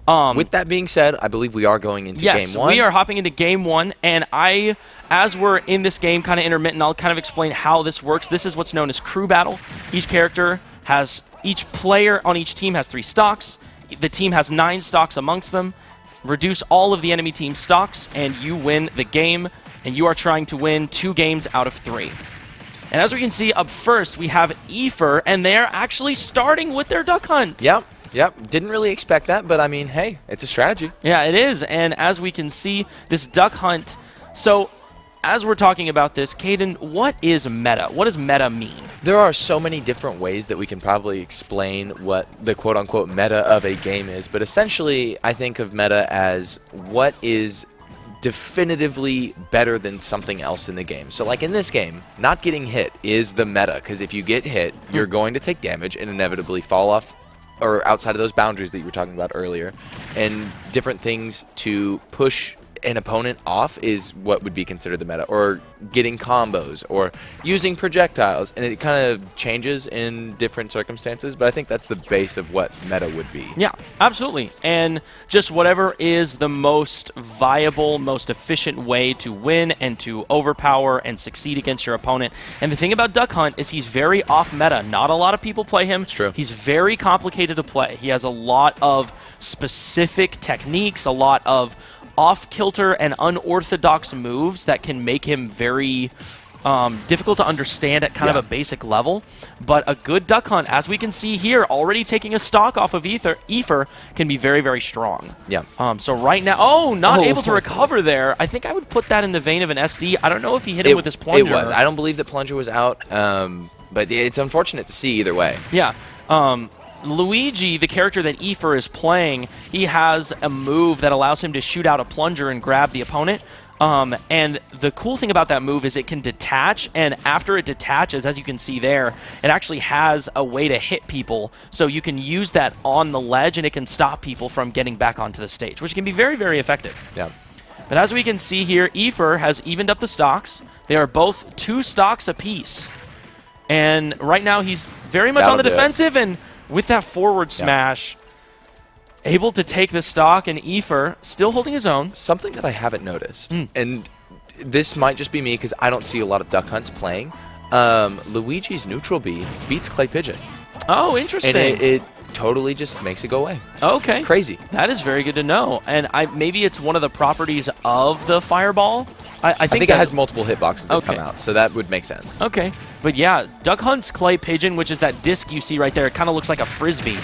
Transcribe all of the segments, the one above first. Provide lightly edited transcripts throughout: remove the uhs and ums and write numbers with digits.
With that being said, I believe we are going into game one. Yes, we are hopping into game one, and as we're in this game, kind of intermittent, I'll kind of explain how this works. This is what's known as crew battle. Each player on each team has 3 stocks. The team has 9 stocks amongst them. Reduce all of the enemy team's stocks, and you win the game, and you are trying to win 2 games out of 3. And as we can see up first, we have Efer, and they're actually starting with their duck hunt. Yep. Didn't really expect that, but I mean, hey, it's a strategy. Yeah, it is. And as we can see, this duck hunt. So, as we're talking about this, Caden, what is meta? What does meta mean? There are so many different ways that we can probably explain what the quote-unquote meta of a game is, but essentially, I think of meta as what is definitively better than something else in the game. So like in this game, not getting hit is the meta, because if you get hit, you're going to take damage and inevitably fall off or outside of those boundaries that you were talking about earlier. And different things to push an opponent off is what would be considered the meta, or getting combos, or using projectiles, and it kind of changes in different circumstances, but I think that's the base of what meta would be. Yeah, absolutely. And just whatever is the most viable, most efficient way to win and to overpower and succeed against your opponent. And the thing about Duck Hunt is he's very off meta. Not a lot of people play him. It's true. He's very complicated to play. He has a lot of specific techniques, a lot of off-kilter and unorthodox moves that can make him very difficult to understand at kind of a basic level. But a good duck hunt, as we can see here, already taking a stock off of Efer, can be very, very strong. Yeah. So right now, not able to recover there. I think I would put that in the vein of an SD. I don't know if he hit him with his plunger. It was. I don't believe that plunger was out, but it's unfortunate to see either way. Yeah. Luigi, the character that Efer is playing, he has a move that allows him to shoot out a plunger and grab the opponent. And the cool thing about that move is it can detach, and after it detaches, as you can see there, it actually has a way to hit people. So you can use that on the ledge, and it can stop people from getting back onto the stage, which can be very, very effective. Yeah. But as we can see here, Efer has evened up the stocks. They are both 2 stocks apiece. And right now he's very much on the defensive, and with that forward smash, able to take the stock, and Efer still holding his own. Something that I haven't noticed, and this might just be me because I don't see a lot of duck hunts playing, Luigi's neutral B beats Clay Pigeon. Oh, interesting. And it totally just makes it go away. Okay. Crazy. That is very good to know. And maybe it's one of the properties of the Fireball. I think it has multiple hitboxes that come out, so that would make sense. Okay. But yeah, Duck Hunt's Clay Pigeon, which is that disc you see right there, it kind of looks like a frisbee.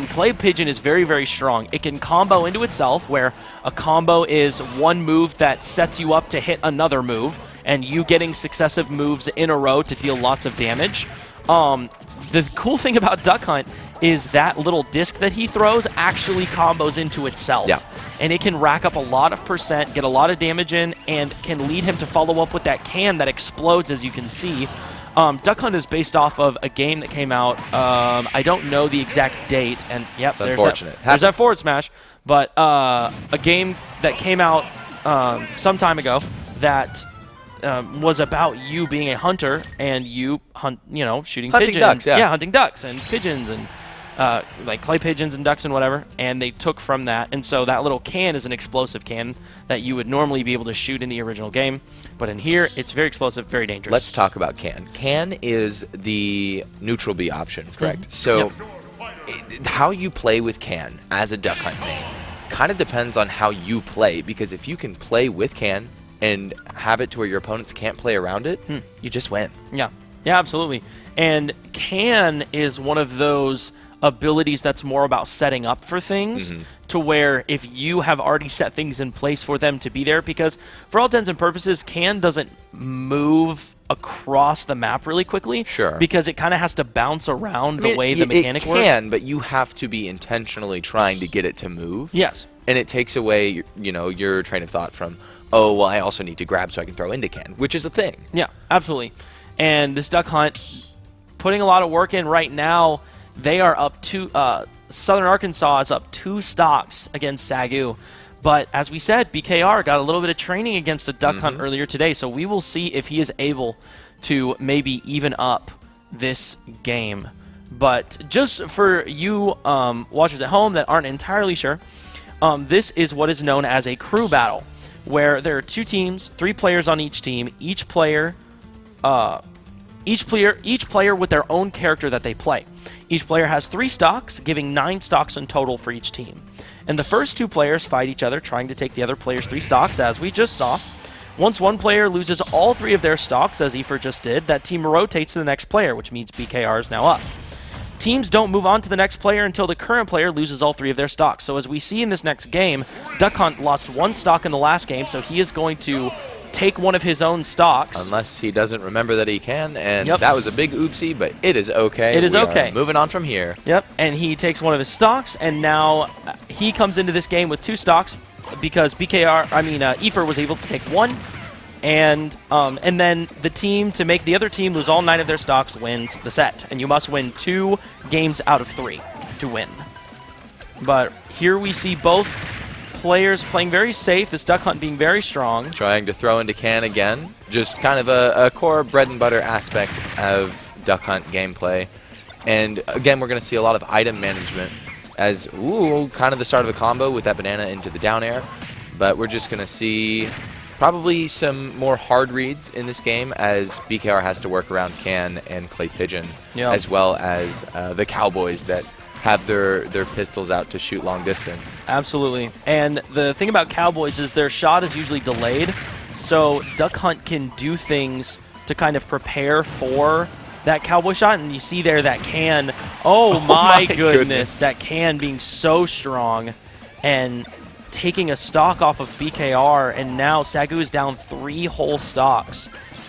Clay Pigeon is very, very strong. It can combo into itself, where a combo is one move that sets you up to hit another move, and you getting successive moves in a row to deal lots of damage. The cool thing about Duck Hunt is that little disc that he throws actually combos into itself. Yeah. And it can rack up a lot of percent, get a lot of damage in, and can lead him to follow up with that can that explodes, as you can see. Duck Hunt is based off of a game that came out, I don't know the exact date, and yep, there's that forward smash, but a game that came out some time ago that was about you being a hunter and you shooting pigeons. Ducks, yeah. Hunting ducks and pigeons and like clay pigeons and ducks and whatever, and they took from that, and so that little can is an explosive can that you would normally be able to shoot in the original game, but in here it's very explosive, very dangerous. Let's talk about can. Can is the neutral B option, correct? So how you play with can as a duck hunt main kind of depends on how you play, because if you can play with can and have it to where your opponents can't play around it, you just win. Yeah, absolutely. And can is one of those abilities that's more about setting up for things, to where if you have already set things in place for them to be there, because for all intents and purposes, can doesn't move across the map really quickly. Sure. Because it kind of has to bounce around the way the mechanic works. It can, but you have to be intentionally trying to get it to move. Yes. And it takes away, your train of thought from, oh, well, I also need to grab so I can throw into can, which is a thing. Yeah, absolutely. And this Duck Hunt, putting a lot of work in right now. They are up to Southern Arkansas is up 2 stocks against SAGU. But as we said, BKR got a little bit of training against a duck hunt earlier today, so we will see if he is able to maybe even up this game. But just for you watchers at home that aren't entirely sure, This is what is known as a crew battle, where there are 2 teams, 3 players on each team. Each player with their own character that they play. Each player has 3 stocks, giving 9 stocks in total for each team. And the first 2 players fight each other, trying to take the other player's 3 stocks, as we just saw. Once one player loses all 3 of their stocks, as Efer just did, that team rotates to the next player, which means BKR is now up. Teams don't move on to the next player until the current player loses all 3 of their stocks. So as we see in this next game, Duck Hunt lost 1 stock in the last game, so he is going to take one of his own stocks. Unless he doesn't remember that he can, and that was a big oopsie, but it is okay. It is okay. Moving on from here. Yep, and he takes one of his stocks, and now he comes into this game with 2 stocks because Efer was able to take 1, and then the team, to make the other team lose all 9 of their stocks, wins the set. And you must win 2 games out of 3 to win. But here we see both players playing very safe, this Duck Hunt being very strong. Trying to throw into can again. Just kind of a core bread and butter aspect of Duck Hunt gameplay. And again, we're going to see a lot of item management as, kind of the start of a combo with that banana into the down air. But we're just going to see probably some more hard reads in this game as BKR has to work around can and clay pigeon, as well as the Cowboys that have their pistols out to shoot long distance. Absolutely. And the thing about Cowboys is their shot is usually delayed, so Duck Hunt can do things to kind of prepare for that Cowboy shot. And you see there that can, oh my goodness, that can being so strong and taking a stock off of BKR, and now SAGU is down 3 whole stocks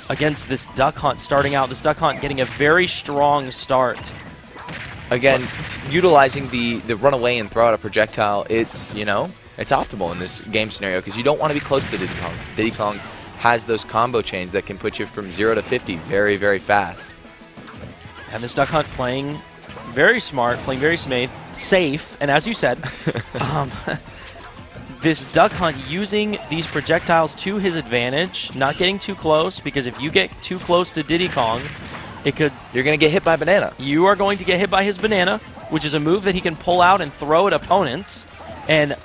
against this Duck Hunt starting out. This Duck Hunt getting a very strong start. Again, utilizing the run away and throw out a projectile, it's optimal in this game scenario because you don't want to be close to Diddy Kong. Diddy Kong has those combo chains that can put you from 0 to 50 very, very fast. And this Duck Hunt playing very smart, playing very safe, and as you said, this Duck Hunt using these projectiles to his advantage, not getting too close, because if you get too close to Diddy Kong, you're going to get hit by banana. You are going to get hit by his banana, which is a move that he can pull out and throw at opponents. And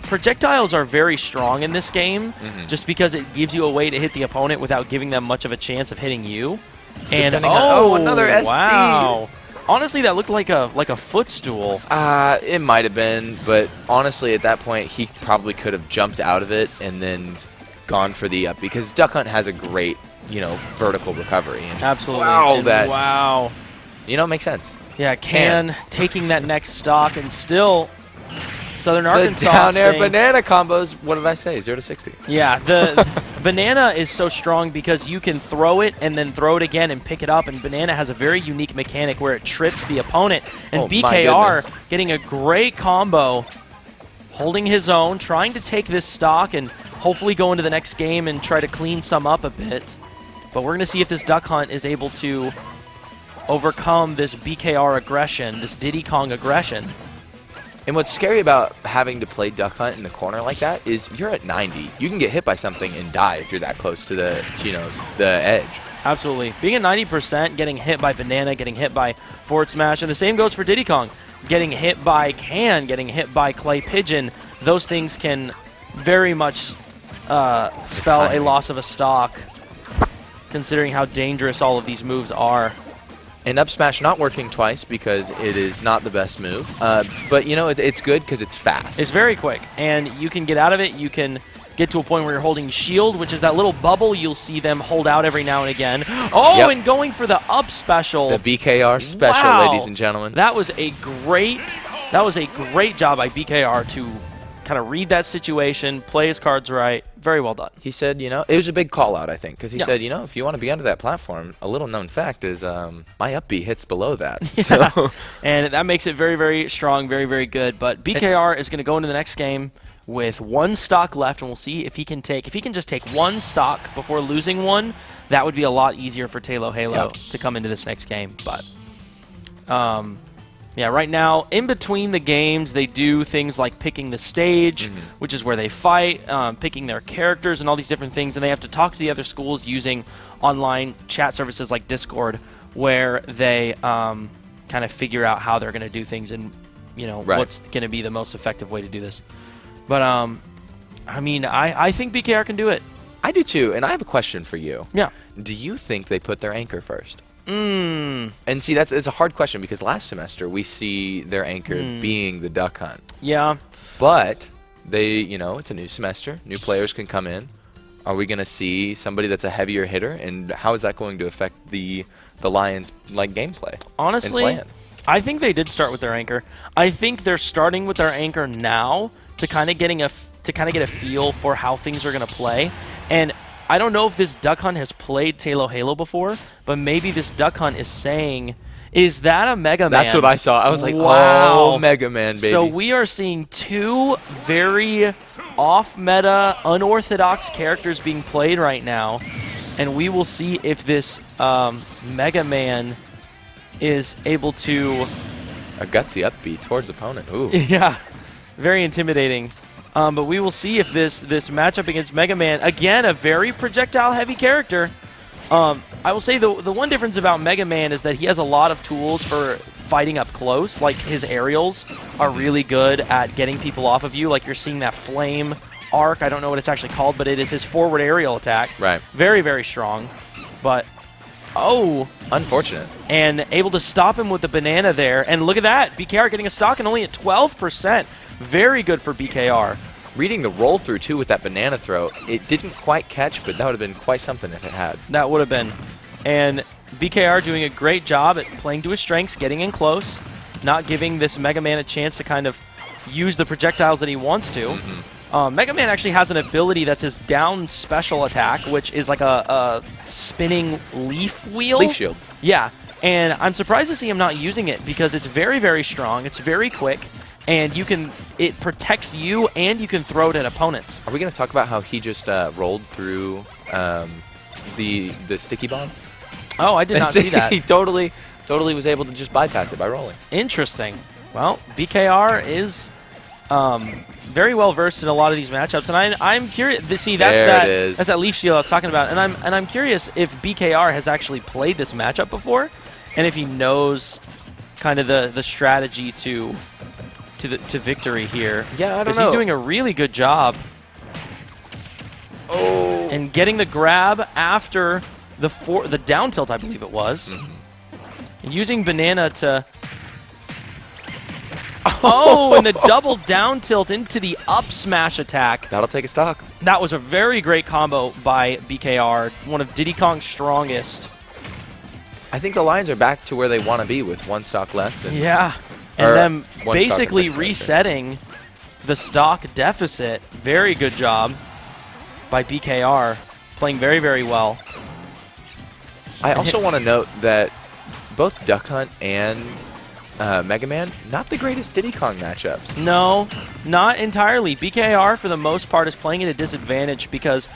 projectiles are very strong in this game, just because it gives you a way to hit the opponent without giving them much of a chance of hitting you. And another SD. Wow. Honestly, that looked like a footstool. It might have been, but honestly, at that point, he probably could have jumped out of it and then gone for the up, because Duck Hunt has a great, vertical recovery. And absolutely. Wow. Makes sense. Yeah, Can taking that next stock, and still Southern Arkansas. The down air banana combos, what did I say? 0 to 60. Yeah, the banana is so strong because you can throw it and then throw it again and pick it up, and banana has a very unique mechanic where it trips the opponent. And BKR getting a great combo, holding his own, trying to take this stock and hopefully go into the next game and try to clean some up a bit. But we're going to see if this Duck Hunt is able to overcome this BKR aggression, this Diddy Kong aggression. And what's scary about having to play Duck Hunt in the corner like that is you're at 90. You can get hit by something and die if you're that close to the edge. Absolutely. Being at 90%, getting hit by banana, getting hit by forward smash, and the same goes for Diddy Kong. Getting hit by can, getting hit by clay pigeon, those things can very much spell a loss of a stock, considering how dangerous all of these moves are. And up smash not working twice because it is not the best move. But, it's good because it's fast. It's very quick, and you can get out of it. You can get to a point where you're holding shield, which is that little bubble you'll see them hold out every now and again. Oh, and going for the up special. The BKR special, ladies and gentlemen. That was a great job by BKR to kind of read that situation, play his cards right. Very well done. He said, it was a big call out, I think, because he said, if you want to be under that platform, a little known fact is my up B hits below that. Yeah. So. And that makes it very, very strong, very, very good. But BKR is going to go into the next game with 1 stock left, and we'll see if he can just take 1 stock before losing one. That would be a lot easier for Talo Halo to come into this next game. But yeah, right now, in between the games, they do things like picking the stage, which is where they fight, picking their characters, and all these different things. And they have to talk to the other schools using online chat services like Discord, where they kind of figure out how they're going to do things. And you know, Right. what's going to be the most effective way to do this. But, I mean, I think BKR can do it. I do too, and I have a question for you. Yeah. Do you think they put their anchor first? Mm. And see, it's a hard question because last semester we see their anchor being the duck hunt. Yeah. But they, you know, it's a new semester. New players can come in. Are we going to see somebody that's a heavier hitter? And how is that going to affect the Lions' like gameplay? Honestly, and plan? I think they did start with their anchor. I think they're starting with their anchor now to kind of get a feel for how things are going to play. And I don't know if this duck hunt has played Halo Halo before, but maybe this duck hunt is saying, is that a Mega Man? That's what I saw. I was like, wow. Oh, Mega Man, baby. So we are seeing two very off-meta, unorthodox characters being played right now, and we will see if this Mega Man is able to... A gutsy upbeat towards opponent. Ooh. Yeah, very intimidating. But we will see if this matchup against Mega Man, again, a very projectile-heavy character. I will say the one difference about Mega Man is that he has a lot of tools for fighting up close. Like, his aerials are really good at getting people off of you. Like, you're seeing that flame arc. I don't know what it's actually called, but it is his forward aerial attack. Right. Very, very strong. But, oh. Unfortunate. And able to stop him with the banana there. And look at that. BKR getting a stock and only at 12%. Very good for BKR. Reading the roll through, too, with that banana throw, it didn't quite catch, but that would have been quite something if it had. That would have been. And BKR doing a great job at playing to his strengths, getting in close, not giving this Mega Man a chance to kind of use the projectiles that he wants to. Mega Man actually has an ability that's his down special attack, which is like a spinning leaf wheel. Leaf shield. Yeah, and I'm surprised to see him not using it because it's very, very strong. It's very quick. And it protects you, and you can throw it at opponents. Are we going to talk about how he just rolled through the sticky bomb? Oh, I did not see that. He totally was able to just bypass it by rolling. Interesting. Well, BKR is very well versed in a lot of these matchups, and I'm curious. See, that's that leaf shield I was talking about, and I'm curious if BKR has actually played this matchup before, and if he knows kind of the strategy to victory here. Yeah, I don't know. Because he's doing a really good job. Oh. And getting the grab after the down tilt, I believe it was. And using banana to... Oh, and the double down tilt into the up smash attack. That'll take a stock. That was a very great combo by BKR. One of Diddy Kong's strongest. I think the Lions are back to where they want to be with one stock left. Yeah. And them basically resetting the stock deficit. Very good job by BKR. Playing very, very well. I also want to note that both Duck Hunt and Mega Man, not the greatest Diddy Kong matchups. No, not entirely. BKR, for the most part, is playing at a disadvantage because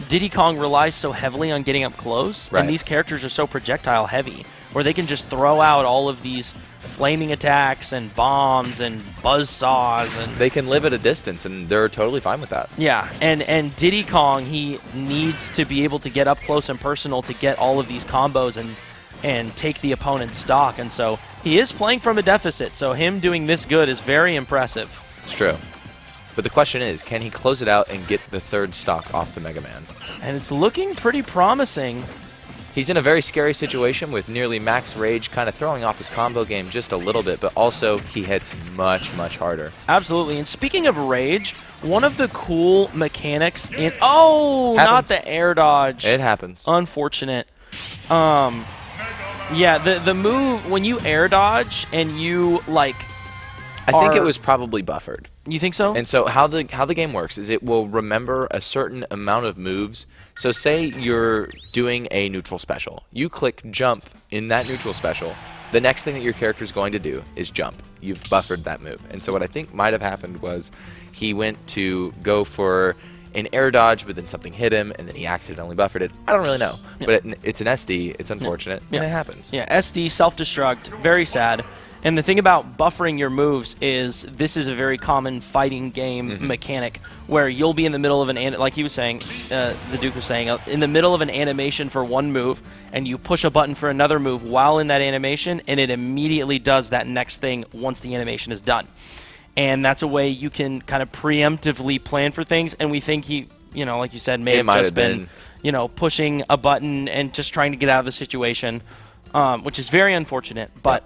Diddy Kong relies so heavily on getting up close, and these characters are so projectile heavy, where they can just throw out all of these flaming attacks and bombs and buzzsaws, and they can live at a distance, and they're totally fine with that. Yeah, and Diddy Kong, he needs to be able to get up close and personal to get all of these combos and take the opponent's stock, and so he is playing from a deficit, so him doing this good is very impressive. It's true. But the question is, can he close it out and get the third stock off the Mega Man? And it's looking pretty promising. He's in a very scary situation with nearly max rage, kind of throwing off his combo game just a little bit, but also he hits much, much harder. Absolutely. And speaking of rage, one of the cool mechanics in... Oh, not the air dodge. It happens. Unfortunate. Yeah, the move, when you air dodge and you, like... I think it was probably buffered. You think so? And so how the game works is it will remember a certain amount of moves. So say you're doing a neutral special. You click jump in that neutral special. The next thing that your character is going to do is jump. You've buffered that move. And so what I think might have happened was he went to go for an air dodge, but then something hit him, and then he accidentally buffered it. I don't really know. Yeah. But it's an SD. It's unfortunate. Yeah. And it happens. Yeah, SD, self-destruct. Very sad. And the thing about buffering your moves is this is a very common fighting game mechanic where you'll be in the middle of like he was saying, the Duke was saying, in the middle of an animation for one move, and you push a button for another move while in that animation, and it immediately does that next thing once the animation is done. And that's a way you can kind of preemptively plan for things, and we think he, you know, like you said, may have just been, you know, pushing a button and just trying to get out of the situation, which is very unfortunate, but...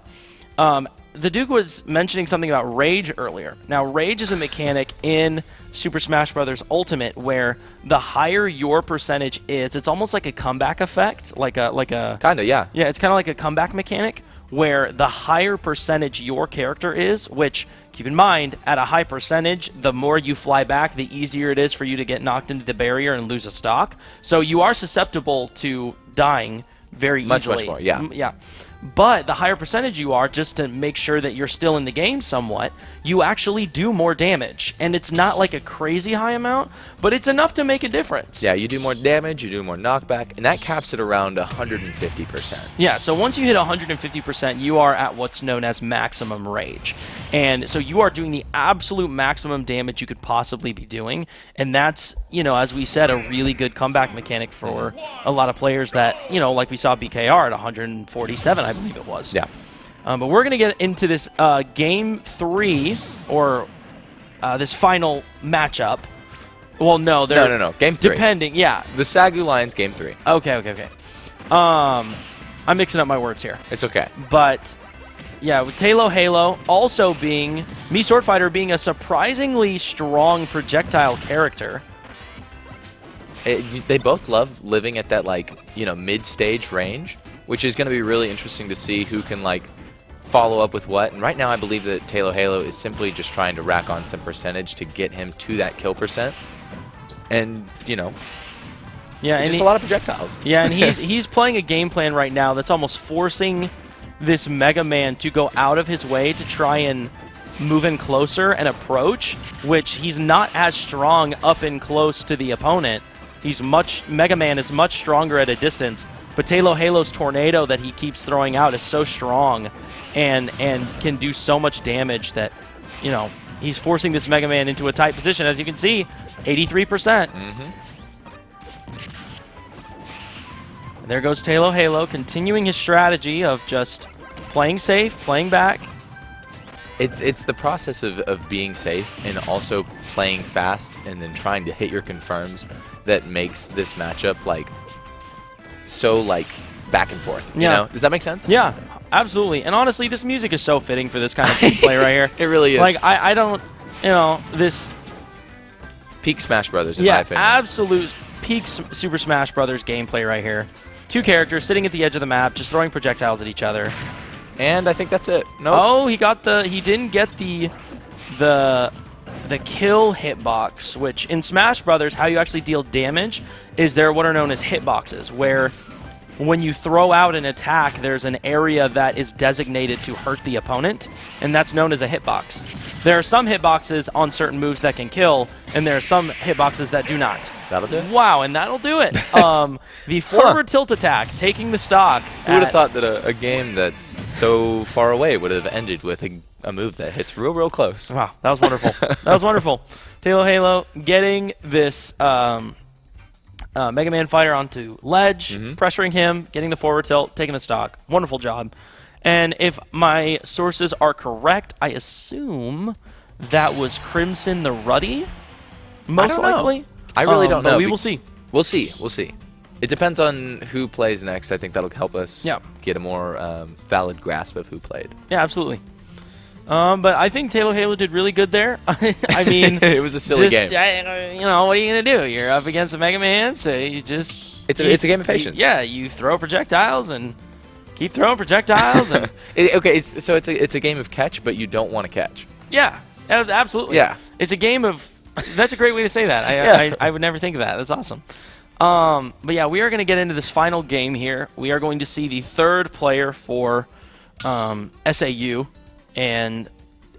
the Duke was mentioning something about Rage earlier. Now, Rage is a mechanic in Super Smash Bros. Ultimate where the higher your percentage is, it's almost like a comeback effect, like a kind of, yeah. Yeah, it's kind of like a comeback mechanic where the higher percentage your character is, which, keep in mind, at a high percentage, the more you fly back, the easier it is for you to get knocked into the barrier and lose a stock. So you are susceptible to dying very easily. Much more, yeah. Yeah. But the higher percentage you are, just to make sure that you're still in the game somewhat, you actually do more damage. And it's not like a crazy high amount, but it's enough to make a difference. Yeah, you do more damage, you do more knockback, and that caps it around 150%. Yeah, so once you hit 150%, you are at what's known as maximum rage. And so you are doing the absolute maximum damage you could possibly be doing. And that's, you know, as we said, a really good comeback mechanic for a lot of players that, you know, like we saw BKR at 147, I believe it was. Yeah. But we're going to get into this Game 3, or this final matchup. Well, no. No. Game 3. Depending, yeah. The SAGU Lions Game 3. Okay. I'm mixing up my words here. It's okay. But, yeah, with Talo Halo also being, Sword Fighter being a surprisingly strong projectile character. They both love living at that, like, you know, mid-stage range, which is going to be really interesting to see who can, like, follow up with what. And right now I believe that Talo Halo is simply just trying to rack on some percentage to get him to that kill percent. And, you know, yeah, and just a lot of projectiles. Yeah, and he's playing a game plan right now that's almost forcing this Mega Man to go out of his way to try and move in closer and approach, which he's not as strong up and close to the opponent. Mega Man is much stronger at a distance, but Talo Halo's tornado that he keeps throwing out is so strong and can do so much damage that, you know, he's forcing this Mega Man into a tight position. As you can see, 83%. And there goes Talo Halo, continuing his strategy of just playing safe, playing back. It's the process of being safe and also playing fast and then trying to hit your confirms that makes this matchup, like, so, like, back and forth. Yeah. You know? Does that make sense? Yeah, absolutely. And honestly, this music is so fitting for this kind of gameplay right here. It really is. Like, I don't, you know, this... Peak Smash Brothers, in my opinion. Yeah, absolute peak Super Smash Brothers gameplay right here. Two characters sitting at the edge of the map, just throwing projectiles at each other. And I think that's it. Nope. Oh, he didn't get the kill hitbox, which in Smash Brothers, how you actually deal damage is there are what are known as hitboxes, where when you throw out an attack, there's an area that is designated to hurt the opponent, and that's known as a hitbox. There are some hitboxes on certain moves that can kill, and there are some hitboxes that do not. That'll do it. Wow, and that'll do it. The forward tilt attack, taking the stock. Who would have thought that a game that's so far away would have ended with a move that hits real close? Wow, that was wonderful. That was wonderful. Talo Halo getting this Mega Man fighter onto ledge, pressuring him, getting the forward tilt, taking the stock. Wonderful job. And if my sources are correct, I assume that was Crimson the Ruddy, most likely. I really don't know. But we will see. We'll see. It depends on who plays next. I think that'll help us get a more valid grasp of who played. Yeah, absolutely. But I think Talo Halo did really good there. I mean, it was a silly game. You know, what are you gonna do? You're up against a Mega Man, so you just it's a game of patience. You throw projectiles and keep throwing projectiles. And it's a game of catch, but you don't want to catch. Yeah, absolutely. Yeah, it's a game of. That's a great way to say that. I would never think of that. That's awesome. But yeah, we are going to get into this final game here. We are going to see the third player for SAU and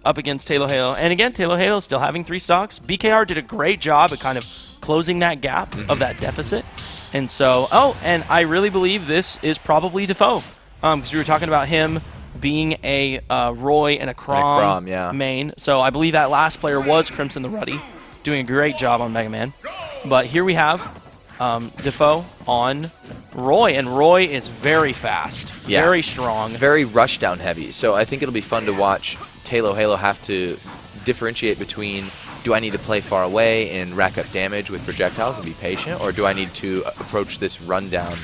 up against Talo Halo. And again, Talo Halo still having 3 stocks. BKR did a great job at kind of closing that gap of that deficit. And so, and I really believe this is probably Defoe. Because we were talking about him being a Roy and a Chrom yeah. main. So I believe that last player was Crimson the Ruddy, doing a great job on Mega Man. But here we have Defoe on Roy, and Roy is very fast, very strong. Very rushdown heavy. So I think it'll be fun to watch Halo have to differentiate between, do I need to play far away and rack up damage with projectiles and be patient, or do I need to approach this rundown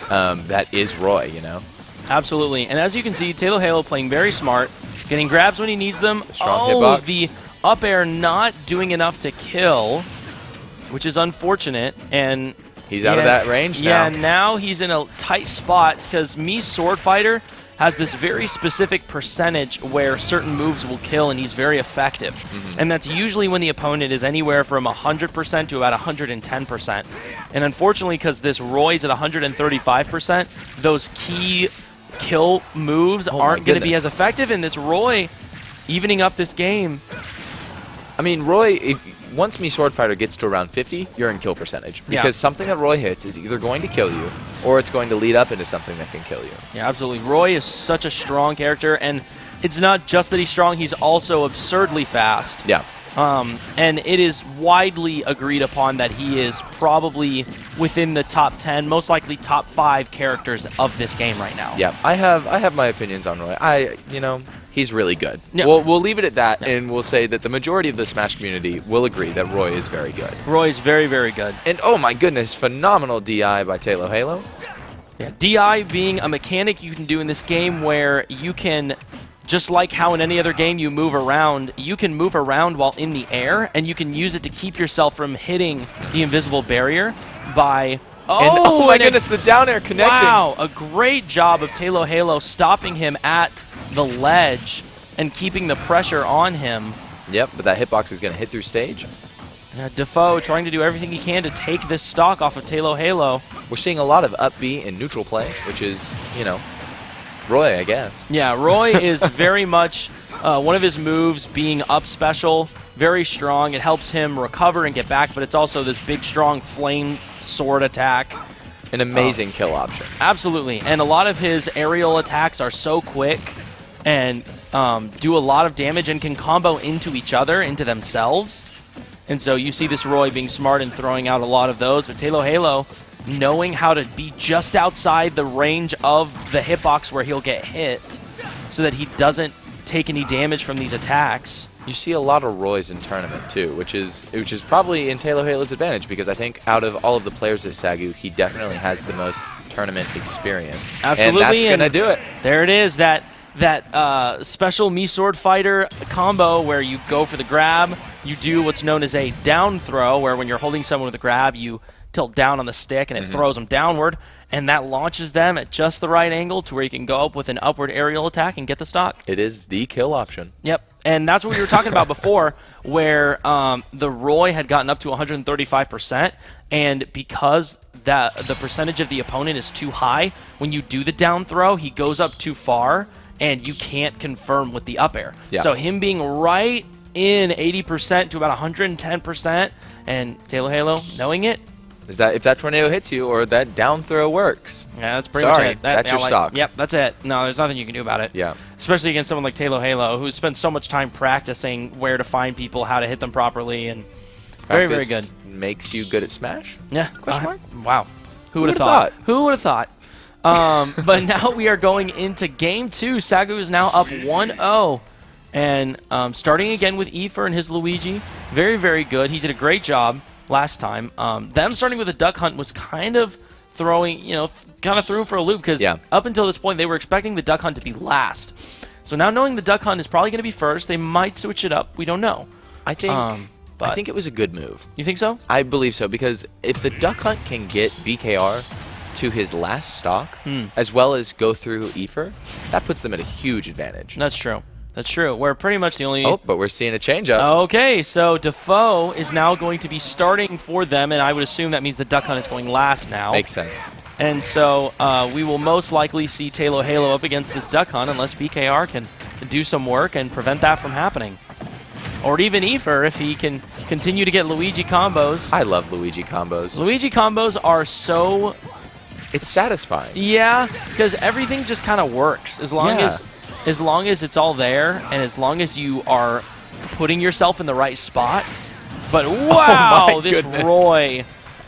that is Roy, you know? Absolutely. And as you can see, Halo playing very smart, getting grabs when he needs them. Strong hitbox. The up air not doing enough to kill, which is unfortunate. And he's out of that range now. Yeah, now he's in a tight spot because Mii's Sword Fighter has this very specific percentage where certain moves will kill, and he's very effective. And that's usually when the opponent is anywhere from 100% to about 110%. And unfortunately, because this Roy's at 135%, those key kill moves aren't going to be as effective, and this Roy evening up this game. I mean, Roy, once Mii Sword Fighter gets to around 50, you're in kill percentage. Because something that Roy hits is either going to kill you, or it's going to lead up into something that can kill you. Yeah, absolutely. Roy is such a strong character, and it's not just that he's strong, he's also absurdly fast. Yeah. And it is widely agreed upon that he is probably within the top 10, most likely top 5 characters of this game right now. Yeah, I have my opinions on Roy. He's really good. Yeah. We'll leave it at that, and we'll say that the majority of the Smash community will agree that Roy is very good. Roy is very, very good. And oh my goodness, phenomenal DI by Halo. Yeah, DI being a mechanic you can do in this game where you can, just like how in any other game you move around, you can move around while in the air, and you can use it to keep yourself from hitting the invisible barrier by... Oh my goodness, the down air connecting. Wow, a great job of Halo stopping him at the ledge and keeping the pressure on him. Yep, but that hitbox is going to hit through stage. Defoe trying to do everything he can to take this stock off of Halo. We're seeing a lot of up B and neutral play, which is, Roy, I guess. Yeah, Roy is very much one of his moves being up special, very strong. It helps him recover and get back, but it's also this big, strong flame sword attack. An amazing kill option. Absolutely, and a lot of his aerial attacks are so quick and do a lot of damage and can combo into each other, into themselves. And so you see this Roy being smart and throwing out a lot of those, but Halo knowing how to be just outside the range of the hitbox where he'll get hit so that he doesn't take any damage from these attacks. You see a lot of Roys in tournament too, which is probably in Halo's advantage, because I think out of all of the players at SAGU, he definitely has the most tournament experience. Absolutely, and that's going to do it. There it is, that special Mii Sword Fighter combo where you go for the grab, you do what's known as a down throw, where when you're holding someone with a grab, you tilt down on the stick and it throws them downward, and that launches them at just the right angle to where you can go up with an upward aerial attack and get the stock. It is the kill option. Yep, and that's what we were talking about before, where the Roy had gotten up to 135%, and because the percentage of the opponent is too high, when you do the down throw, he goes up too far, and you can't confirm with the up air. Yeah. So him being right in 80% to about 110%, and Halo knowing it, is that if that tornado hits you or that down throw works. Yeah, that's pretty much it. That's your stock. Yep, that's it. No, there's nothing you can do about it. Yeah. Especially against someone like Halo, who spent so much time practicing where to find people, how to hit them properly, and very, very good. Makes you good at Smash? Yeah. Question mark? Wow. Who would have thought? Who would have thought? But now we are going into Game 2. SAGU is now up 1-0. And starting again with Aoife and his Luigi. Very, very good. He did a great job last time. Them starting with a duck hunt was kind of throwing, kind of threw him for a loop, because up until this point they were expecting the duck hunt to be last. So now knowing the duck hunt is probably going to be first, they might switch it up. We don't know. I think it was a good move. You think so? I believe so, because if the duck hunt can get BKR to his last stock, as well as go through Aoife, that puts them at a huge advantage. That's true. That's true. We're pretty much the only... Oh, but we're seeing a change-up. Okay, so Defoe is now going to be starting for them, and I would assume that means the duck hunt is going last now. Makes sense. And so we will most likely see Halo up against this duck hunt unless BKR can do some work and prevent that from happening. Or even Aoife if he can continue to get Luigi combos. I love Luigi combos. Luigi combos are so... It's satisfying. Yeah, because everything just kind of works as long as as long as it's all there and as long as you are putting yourself in the right spot. But wow, this goodness. Roy.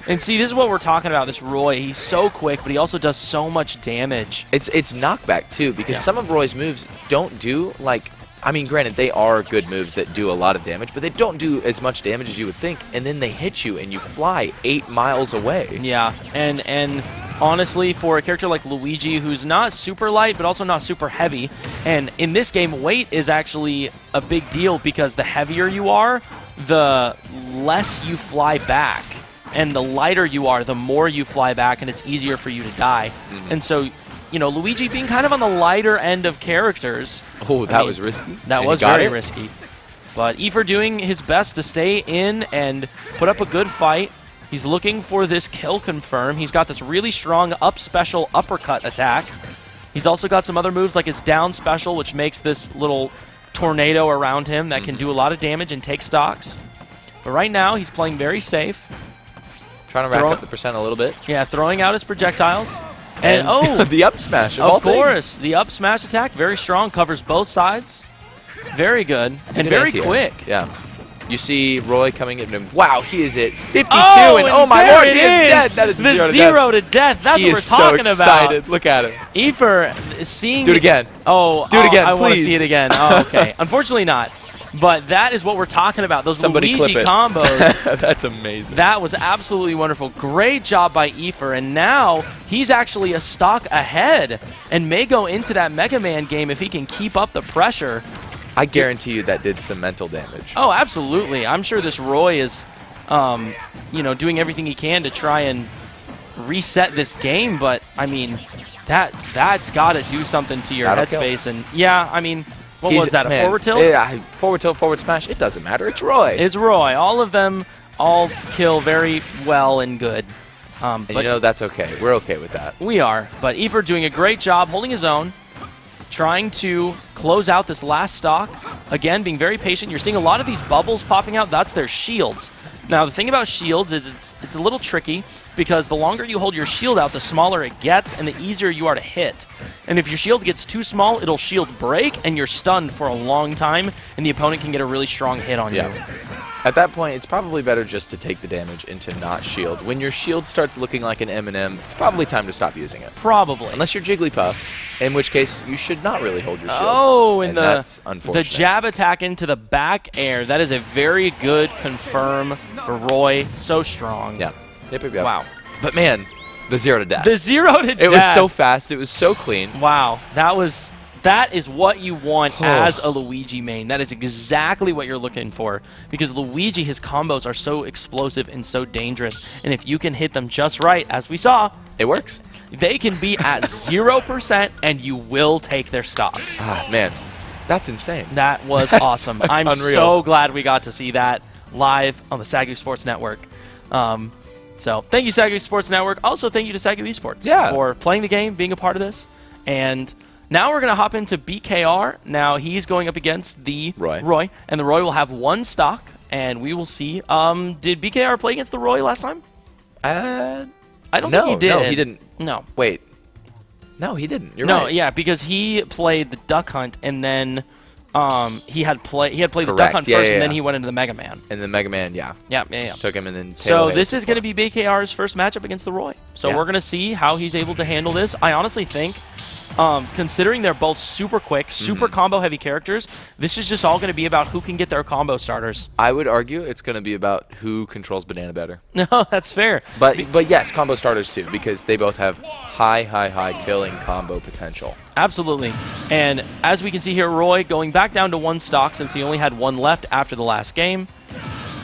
And see, this is what we're talking about, this Roy. He's so quick, but he also does so much damage. It's knockback, too, because some of Roy's moves don't do, like, I mean, granted, they are good moves that do a lot of damage, but they don't do as much damage as you would think, and then they hit you, and you fly 8 miles away. Yeah, and honestly, for a character like Luigi, who's not super light, but also not super heavy, and in this game, weight is actually a big deal because the heavier you are, the less you fly back. And the lighter you are, the more you fly back, and it's easier for you to die. And so, you know, Luigi being kind of on the lighter end of characters. Oh, that was risky. That was very risky. But Efer doing his best to stay in and put up a good fight. He's looking for this kill confirm. He's got this really strong up special uppercut attack. He's also got some other moves like his down special, which makes this little tornado around him that can do a lot of damage and take stocks. But right now, he's playing very safe. Trying to rack up the percent a little bit. Yeah, throwing out his projectiles. And oh, the up smash of course, the up smash attack, very strong, covers both sides. Very good, and very quick. Yeah. You see Roy coming in, and wow, he is at 52, and oh my lord, he is dead. That is the zero to death. That's what we're talking about. He is so excited. Look at him. Efer seeing... Do it again. Oh, do it again, I please. want to see it again. Oh, okay. Unfortunately not. But that is what we're talking about, those Somebody Luigi combos. That's amazing. That was absolutely wonderful. Great job by Efer, and now he's actually a stock ahead and may go into that Mega Man game if he can keep up the pressure. I guarantee you that did some mental damage. Oh, absolutely. I'm sure this Roy is, you know, doing everything he can to try and reset this game, but, I mean, that's got to do something to your headspace. And, yeah, I mean... What was that, a forward tilt? Yeah, forward tilt, forward smash. It doesn't matter. It's Roy. It's Roy. All of them all kill very well and good. And you know, that's okay. We're okay with that. We are. But Efer doing a great job holding his own, trying to close out this last stock. Again, being very patient. You're seeing a lot of these bubbles popping out. That's their shields. Now, the thing about shields is it's a little tricky because the longer you hold your shield out, the smaller it gets and the easier you are to hit. And if your shield gets too small, it'll shield break and you're stunned for a long time and the opponent can get a really strong hit on you. At that point, it's probably better just to take the damage and to not shield. When your shield starts looking like an M&M, it's probably time to stop using it. Probably. Unless you're Jigglypuff, in which case you should not really hold your shield. Oh, and that's unfortunate. The jab attack into the back air. That is a very good confirm for Roy. So strong. Yeah. Yep. Wow. But man, the 0 to death. The 0 to death. It was so fast. It was so clean. Wow. That is what you want as a Luigi main. That is exactly what you're looking for. Because Luigi, his combos are so explosive and so dangerous. And if you can hit them just right, as we saw, it works. They can be at 0% and you will take their stock. Ah, man. That's insane. That was awesome. That's I'm unreal. so glad we got to see that live on the SAGU Sports Network. So thank you, SAGU Sports Network. Also, thank you to SAGU Esports for playing the game, being a part of this. And now we're going to hop into BKR. Now he's going up against the Roy. And the Roy will have one stock, and we will see. Did BKR play against the Roy last time? I don't think he did. No, he didn't. No. Wait. No, he didn't. You're right. No, yeah, because he played the Duck Hunt, and then he had played the Duck Hunt first, and then he went into the Mega Man. And the Mega Man, yeah. Took him and then. So this is going to be BKR's first matchup against the Roy. So we're going to see how he's able to handle this. I honestly think, considering they're both super quick, super combo-heavy characters, this is just all going to be about who can get their combo starters. I would argue it's going to be about who controls Banana better. No, that's fair. But yes, combo starters too, because they both have high killing combo potential. Absolutely. And as we can see here, Roy going back down to one stock since he only had one left after the last game.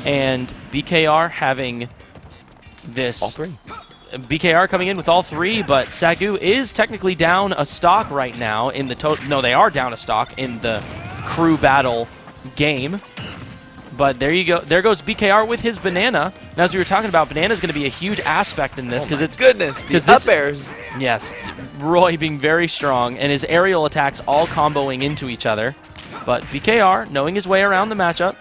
And BKR having this... All three. BKR coming in with all three, but SAGU is technically down a stock right now in the total. No, they are down a stock in the crew battle game. But there you go. There goes BKR with his banana. And as we were talking about, banana is going to be a huge aspect in this because it's goodness. These up airs. Yes, Roy being very strong and his aerial attacks all comboing into each other. But BKR knowing his way around the matchup.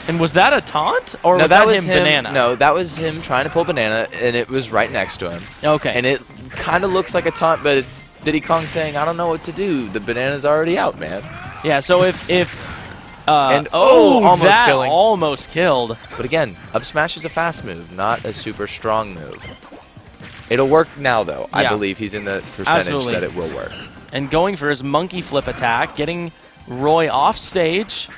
And was that a taunt, or was that him banana? No, that was him trying to pull banana, and it was right next to him. Okay. And it kind of looks like a taunt, but it's Diddy Kong saying, I don't know what to do. The banana's already out, man. Yeah, so if and almost that killing. almost killed. But again, up smash is a fast move, not a super strong move. It'll work now, though. I believe he's in the percentage that it will work. And going for his monkey flip attack, getting Roy off stage,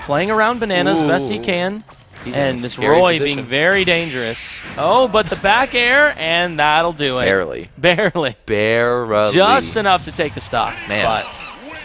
playing around bananas best he can. And this Roy being very dangerous. Oh, but the back air, and that'll do it. Barely. Barely. Barely. Just enough to take the stock. Man. But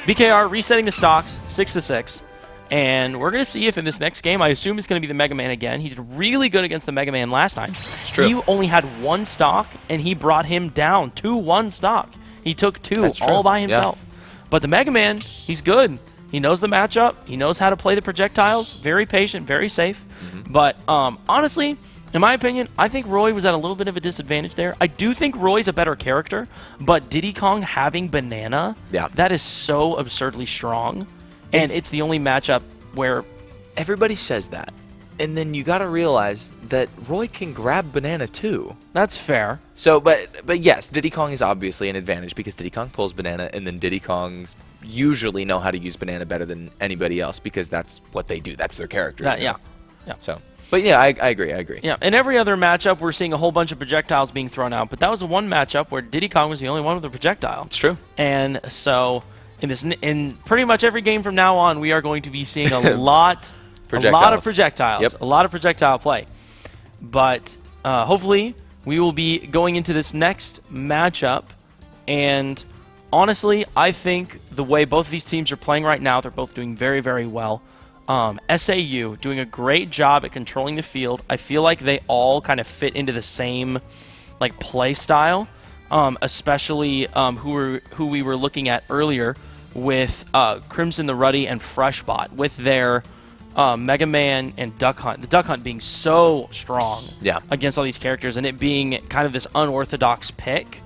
BKR resetting the stocks, 6-6. And we're going to see if in this next game, I assume it's going to be the Mega Man again. He did really good against the Mega Man last time. It's true. He only had 1 stock, and he brought him down to 1 stock. He took 2 all by himself. Yeah. But the Mega Man, he's good. He knows the matchup. He knows how to play the projectiles. Very patient, very safe. But honestly, in my opinion, I think Roy was at a little bit of a disadvantage there. I do think Roy's a better character, but Diddy Kong having Banana, that is so absurdly strong. And it's the only matchup where everybody says that. And then you got to realize that Roy can grab Banana too. That's fair. So, but yes, Diddy Kong is obviously an advantage because Diddy Kong pulls Banana, and then Diddy Kongs usually know how to use Banana better than anybody else because that's what they do. That's their character. Yeah. So, but yeah, I agree. Yeah, in every other matchup, we're seeing a whole bunch of projectiles being thrown out, but that was the one matchup where Diddy Kong was the only one with a projectile. It's true. And so, in pretty much every game from now on, we are going to be seeing a lot of projectiles, a lot of projectile play. But hopefully, we will be going into this next matchup, and honestly, I think the way both of these teams are playing right now, they're both doing very, very well. SAU doing a great job at controlling the field. I feel like they all kind of fit into the same play style, especially who we were looking at earlier with Crimson the Ruddy and Freshbot with their Mega Man and Duck Hunt. The Duck Hunt being so strong against all these characters and it being kind of this unorthodox pick.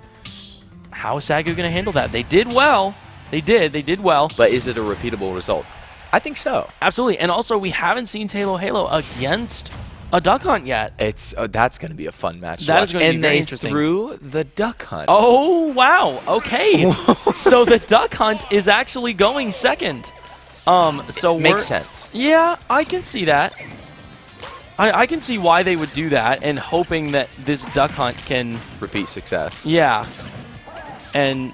How is SAGU going to handle that? They did well. They did well. But is it a repeatable result? I think so. Absolutely. And also, we haven't seen Halo against a Duck Hunt yet. That's going to be a fun match. That is going to be very interesting. And they threw the Duck Hunt. Oh, wow. Okay. So the Duck Hunt is actually going second. So makes sense. Yeah, I can see that. I can see why they would do that and hoping that this Duck Hunt can repeat success. Yeah. And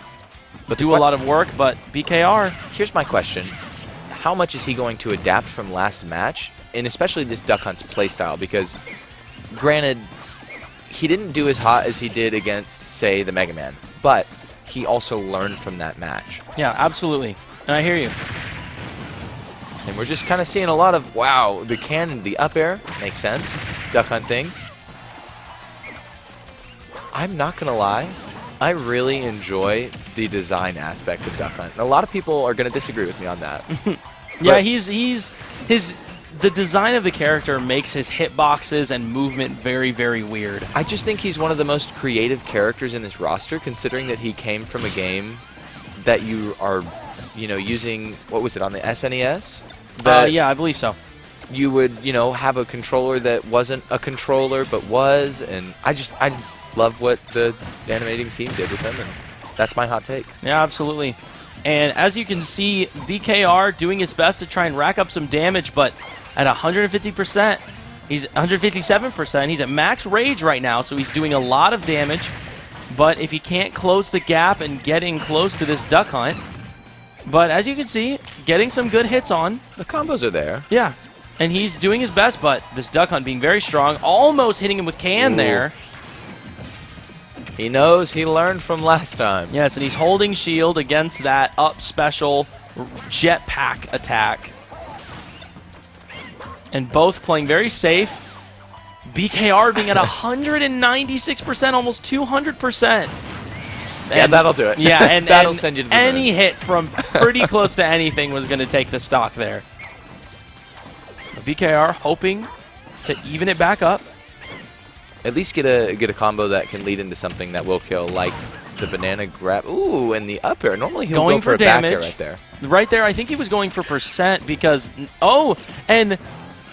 do a lot of work, but BKR. Here's my question. How much is he going to adapt from last match, and especially this Duck Hunt's playstyle? Because, granted, he didn't do as hot as he did against, say, the Mega Man, but he also learned from that match. Yeah, absolutely. And I hear you. And we're just kind of seeing a lot of, wow, the cannon, the up air, makes sense. Duck Hunt things. I'm not going to lie. I really enjoy the design aspect of Duck Hunt. And a lot of people are going to disagree with me on that. Yeah, the design of the character makes his hitboxes and movement very, very weird. I just think he's one of the most creative characters in this roster, considering that he came from a game that you are, using, what was it, on the SNES? Yeah, I believe so. You would, have a controller that wasn't a controller, but was, and I love what the animating team did with him, and that's my hot take. Yeah, absolutely. And as you can see, BKR doing his best to try and rack up some damage, but at 150%, he's 157%. He's at max rage right now, so he's doing a lot of damage. But if he can't close the gap and getting close to this Duck Hunt, but as you can see, getting some good hits on. The combos are there. Yeah, and he's doing his best, but this Duck Hunt being very strong, almost hitting him with can there. He knows he learned from last time. Yes, and he's holding shield against that up special jetpack attack. And both playing very safe. BKR being at 196%, almost 200%. Yeah, that'll do it. Yeah, and that'll send you to the any moon. hit from pretty close to anything was going to take the stock there. BKR hoping to even it back up. At least get a combo that can lead into something that will kill, like the banana grab. Ooh, and the up air. Normally he'll go for a back air right there. Right there, I think he was going for percent because, and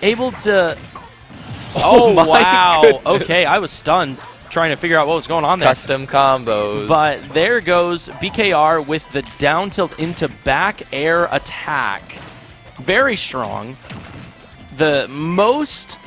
able to, oh wow. Goodness. Okay, I was stunned. trying to figure out what was going on there. Custom combos. But there goes BKR with the down tilt into back air attack. Very strong. The most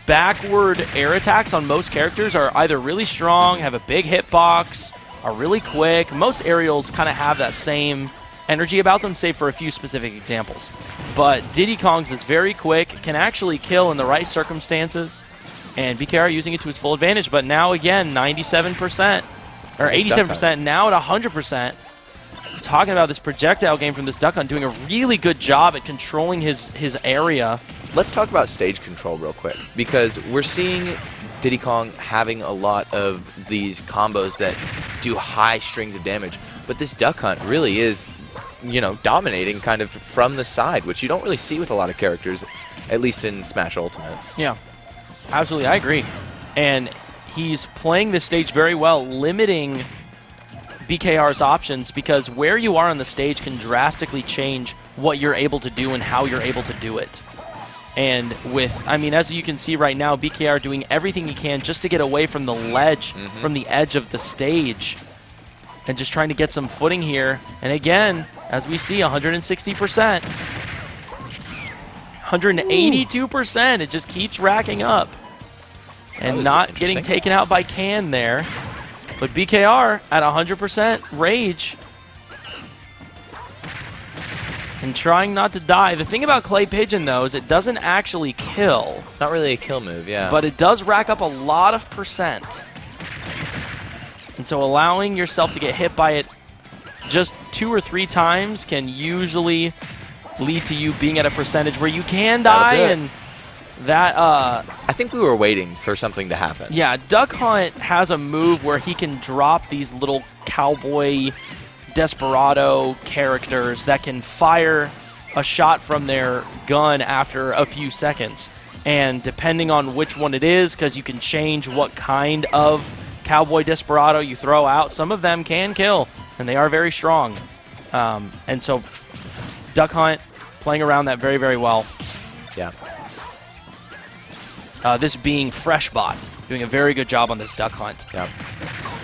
backward air attacks on most characters are either really strong, have a big hitbox, are really quick. Most aerials kind of have that same energy about them, save for a few specific examples. But Diddy Kong's is very quick, can actually kill in the right circumstances, and BKR using it to his full advantage. But now again, 97%, or 87%, now at 100%. Talking about this projectile game from this Duck Hunt, doing a really good job at controlling his area. Let's talk about stage control real quick, because we're seeing Diddy Kong having a lot of these combos that do high strings of damage, but this Duck Hunt really is, you know, dominating kind of from the side, which you don't really see with a lot of characters, at least in Smash Ultimate. Yeah, absolutely, I agree. And he's playing this stage very well, limiting BKR's options, because where you are on the stage can drastically change what you're able to do and how you're able to do it. And with, I mean, as you can see right now, BKR doing everything he can just to get away from the ledge, from the edge of the stage, and just trying to get some footing here. And again, as we see, 160%. 182%. It just keeps racking up. And not getting taken out by Can there. But BKR at 100% rage. And trying not to die. The thing about Clay Pigeon, though, is it doesn't actually kill. It's not really a kill move, yeah. But it does rack up a lot of percent. And so allowing yourself to get hit by it just 2 or 3 times can usually lead to you being at a percentage where you can die. And that, I think we were waiting for something to happen. Yeah, Duck Hunt has a move where he can drop these little cowboy desperado characters that can fire a shot from their gun after a few seconds. And depending on which one it is, because you can change what kind of cowboy desperado you throw out, some of them can kill, and they are very strong. And so Duck Hunt playing around that very, very well. Yeah. This being Freshbot, doing a very good job on this Duck Hunt. Yep.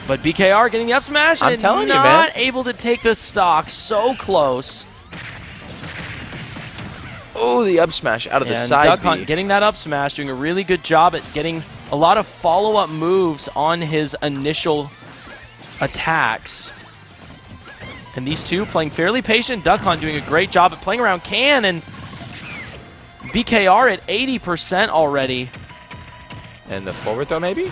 But BKR getting the up smash and not able to take the stock. So close. Oh, the up smash out of the side Duck Hunt getting that up smash, doing a really good job at getting a lot of follow-up moves on his initial attacks. And these two playing fairly patient. Duck Hunt doing a great job at playing around Can, and BKR at 80% already. And the forward throw, maybe?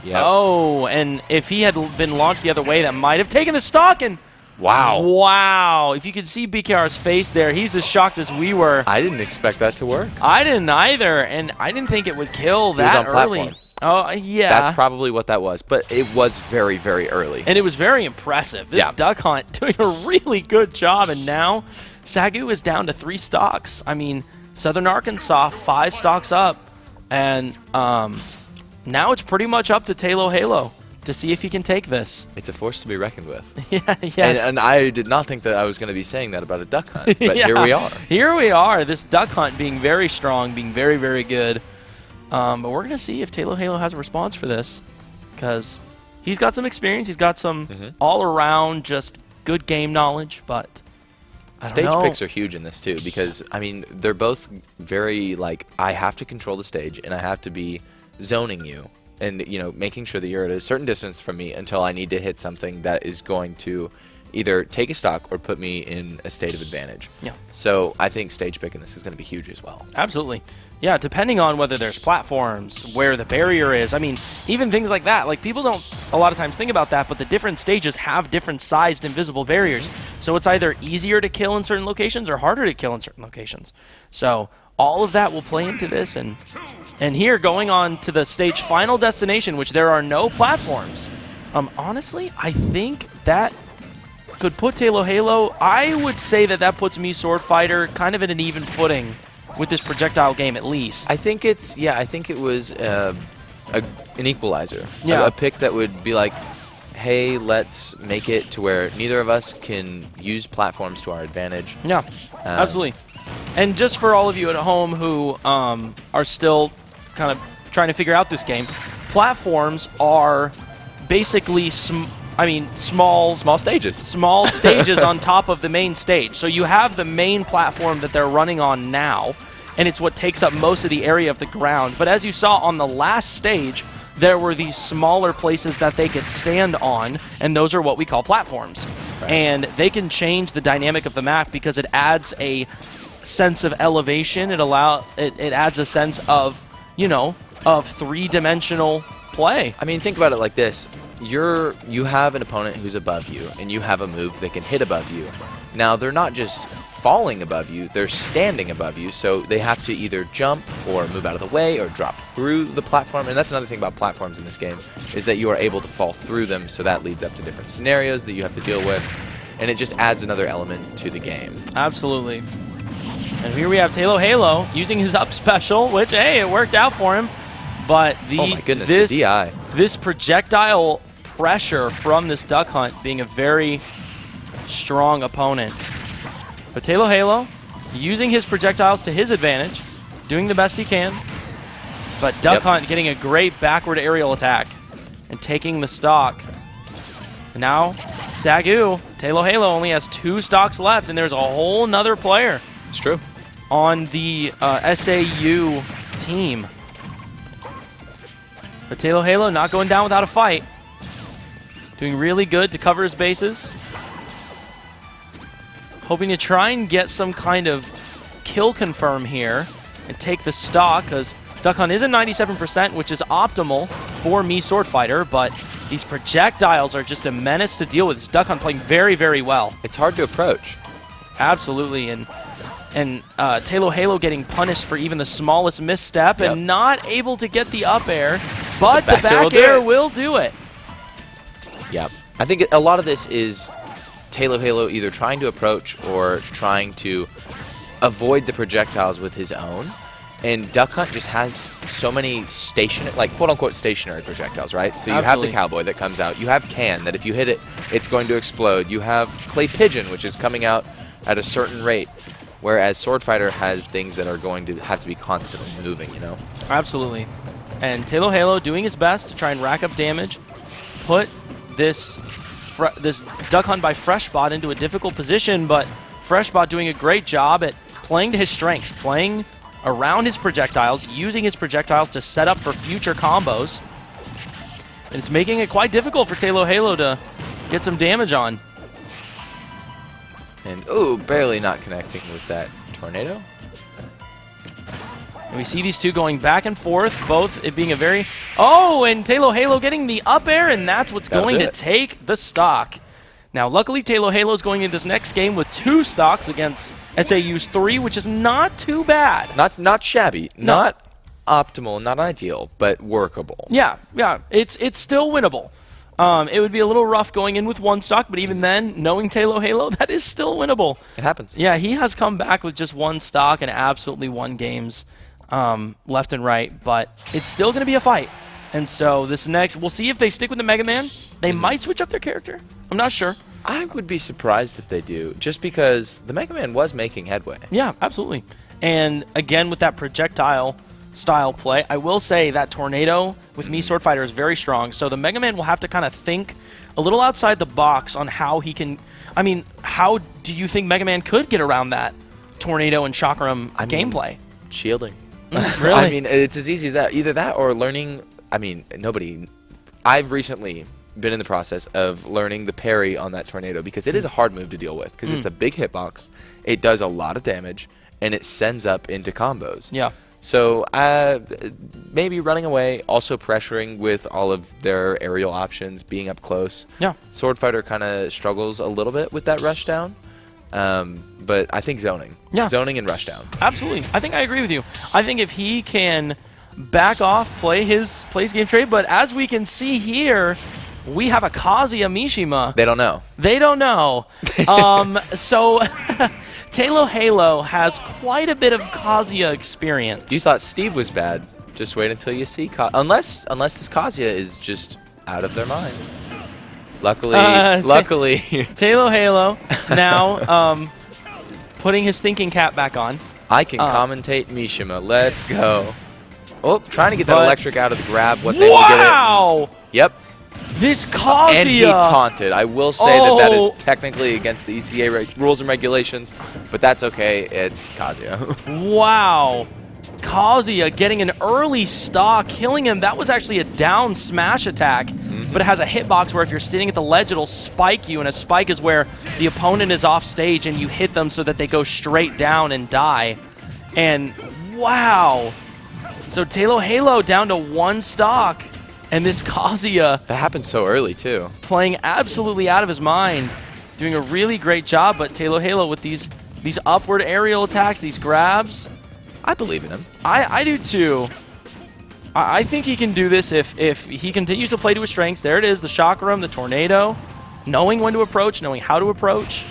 Yeah. Oh, and if he had been launched the other way, that might have taken the stock. And wow. Wow. If you could see BKR's face there, he's as shocked as we were. I didn't expect that to work. I didn't either, and I didn't think it would kill that early. Platform. Oh, yeah. That's probably what that was, but it was very, very early. And it was very impressive. This Duck Hunt doing a really good job, and now SAGU is down to 3 stocks. I mean, Southern Arkansas 5 stocks up, and now it's pretty much up to Talo Halo to see if he can take this. It's a force to be reckoned with. Yeah, yes. And I did not think that I was going to be saying that about a Duck Hunt, but here we are. Here we are. This Duck Hunt being very strong, being very, very good. But we're going to see if Talo Halo has a response for this, because he's got some experience. He's got some all-around just good game knowledge, but stage picks are huge in this too, because, I mean, they're both very, like, I have to control the stage, and I have to be zoning you and, you know, making sure that you're at a certain distance from me until I need to hit something that is going to either take a stock or put me in a state of advantage. Yeah. So I think stage pick in this is going to be huge as well. Absolutely. Yeah, depending on whether there's platforms, where the barrier is. I mean, even things like that. Like, people don't a lot of times think about that, but the different stages have different sized invisible barriers. So it's either easier to kill in certain locations or harder to kill in certain locations. So all of that will play into this. And here, going on to the stage final destination, which there are no platforms. Honestly, I think that could put Talo Halo. I would say that puts me, Sword Fighter, kind of in an even footing with this projectile game, at least. I think it's, I think it was an equalizer. Yeah. A pick that would be like, hey, let's make it to where neither of us can use platforms to our advantage. Yeah, absolutely. And just for all of you at home who are still kind of trying to figure out this game, platforms are basically small stages. Small stages on top of the main stage. So you have the main platform that they're running on now, and it's what takes up most of the area of the ground. But as you saw on the last stage, there were these smaller places that they could stand on, and those are what we call platforms. Right. And they can change the dynamic of the map because it adds a sense of elevation. It adds a sense of, of three-dimensional play. I mean, think about it like this. You have an opponent who's above you, and you have a move that can hit above you. Now, they're not just falling above you, they're standing above you, so they have to either jump or move out of the way or drop through the platform. And that's another thing about platforms in this game, is that you are able to fall through them, so that leads up to different scenarios that you have to deal with, and it just adds another element to the game. Absolutely. And here we have Talo Halo using his up special, which, hey, it worked out for him. But oh my goodness, the DI. This projectile pressure from this Duck Hunt being a very strong opponent. But Talo Halo using his projectiles to his advantage, doing the best he can. But Duck Hunt getting a great backward aerial attack and taking the stock. And now SAGU, Talo Halo only has 2 stocks left, and there's a whole nother player. It's true. On the SAU team. But Talo Halo not going down without a fight. Doing really good to cover his bases. Hoping to try and get some kind of kill confirm here and take the stock, because Duck Hunt is at 97%, which is optimal for me Sword Fighter, but these projectiles are just a menace to deal with. This Duck Hunt playing very, very well. It's hard to approach. Absolutely, and Talo Halo getting punished for even the smallest misstep and not able to get the up air, but the back air will do it. Yep. I think a lot of this is Talo Halo either trying to approach or trying to avoid the projectiles with his own. And Duck Hunt just has so many quote-unquote stationary projectiles, right? So you have the Cowboy that comes out. You have Can, that if you hit it, it's going to explode. You have Clay Pigeon, which is coming out at a certain rate. Whereas Sword Fighter has things that are going to have to be constantly moving, Absolutely. And Talo Halo doing his best to try and rack up damage, put this Duck Hunt by Freshbot into a difficult position, but Freshbot doing a great job at playing to his strengths, playing around his projectiles, using his projectiles to set up for future combos. And it's making it quite difficult for Talo Halo to get some damage on. And, barely not connecting with that tornado. And we see these two going back and forth, both it being a very... Oh, and Talo Halo getting the up air, and that's what's going to take the stock. Now, luckily, Talo Halo is going into this next game with 2 stocks against SAU's 3, which is not too bad. Not shabby. No. Not optimal, not ideal, but workable. Yeah, it's still winnable. It would be a little rough going in with 1 stock, but even then, knowing Talo Halo, that is still winnable. It happens. Yeah, he has come back with just 1 stock and absolutely won games left and right, but it's still going to be a fight. And so this next, we'll see if they stick with the Mega Man. They might switch up their character. I'm not sure. I would be surprised if they do, just because the Mega Man was making headway. Yeah, absolutely. And again, with that projectile style play, I will say that Tornado with me Sword Fighter is very strong. So the Mega Man will have to kind of think a little outside the box on how he can... I mean, how do you think Mega Man could get around that Tornado and Chakram gameplay? Shielding. Really? I mean, it's as easy as that. Either that or learning... I mean, I've recently been in the process of learning the parry on that Tornado, because it is a hard move to deal with, because it's a big hitbox, it does a lot of damage, and it sends up into combos. Yeah. So maybe running away, also pressuring with all of their aerial options, being up close. Yeah. Sword Fighter kind of struggles a little bit with that rush down, but I think zoning. Yeah. Zoning and rush down. Absolutely. I think I agree with you. I think if he can back off, play his game straight, but as we can see here, we have a Kazuya Mishima. They don't know. They don't know. So Talo Halo has quite a bit of Kazuya experience. You thought Steve was bad. Just wait until you see unless this Kazuya is just out of their mind. Luckily, Talo Halo now putting his thinking cap back on. I can commentate Mishima. Let's go. Oh, trying to get that electric out of the grab. Wasn't able to get it. Wow! Yep. This Kazuya. And he taunted. I will say that is technically against the ECA rules and regulations, but that's okay. It's Kazuya. Wow. Kazuya getting an early stock, killing him. That was actually a down smash attack, but it has a hitbox where if you're sitting at the ledge, it'll spike you, and a spike is where the opponent is off stage and you hit them so that they go straight down and die. And wow. So Halo down to 1 stock, and this Kazuya... That happened so early, too. Playing absolutely out of his mind, doing a really great job, but Halo with these upward aerial attacks, these grabs... I believe in him. I do too. I think he can do this if he continues to play to his strengths. There it is, the shock room, the tornado, knowing when to approach, knowing how to approach.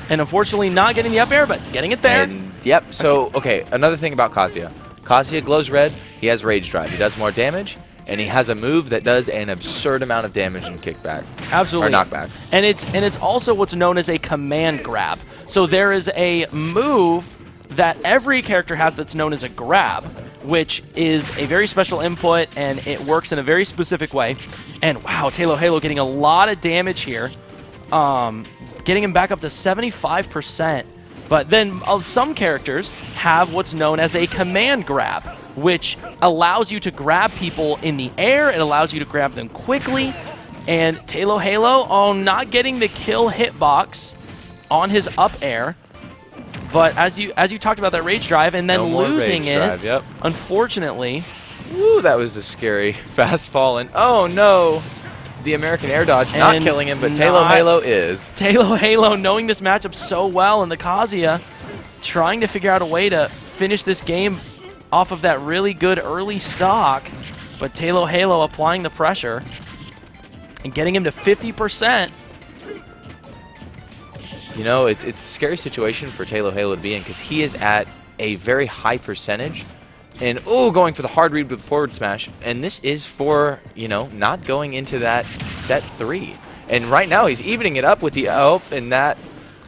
And unfortunately not getting the up air, but getting it there. And, yep, so, okay, another thing about Kazuya. Kazuya glows red, he has Rage Drive. He does more damage, and he has a move that does an absurd amount of damage and kickback. Absolutely. Or knockback. And it's also what's known as a command grab. So there is a move that every character has that's known as a grab, which is a very special input, and it works in a very specific way. And wow, Halo getting a lot of damage here, getting him back up to 75%. But then some characters have what's known as a command grab, which allows you to grab people in the air. It allows you to grab them quickly. And Halo, not getting the kill hitbox on his up air, but as you talked about that Rage Drive and then losing it, yep. Unfortunately. Woo, that was a scary fast fall, and oh no, the American air dodge not killing him, but Halo is. Halo knowing this matchup so well, and the Kazuya trying to figure out a way to finish this game off of that really good early stock, but Halo applying the pressure and getting him to 50%. You know, it's a scary situation for Halo to be in because he is at a very high percentage. And, going for the hard read with the forward smash. And this is for, not going into that set 3. And right now he's evening it up with the and that.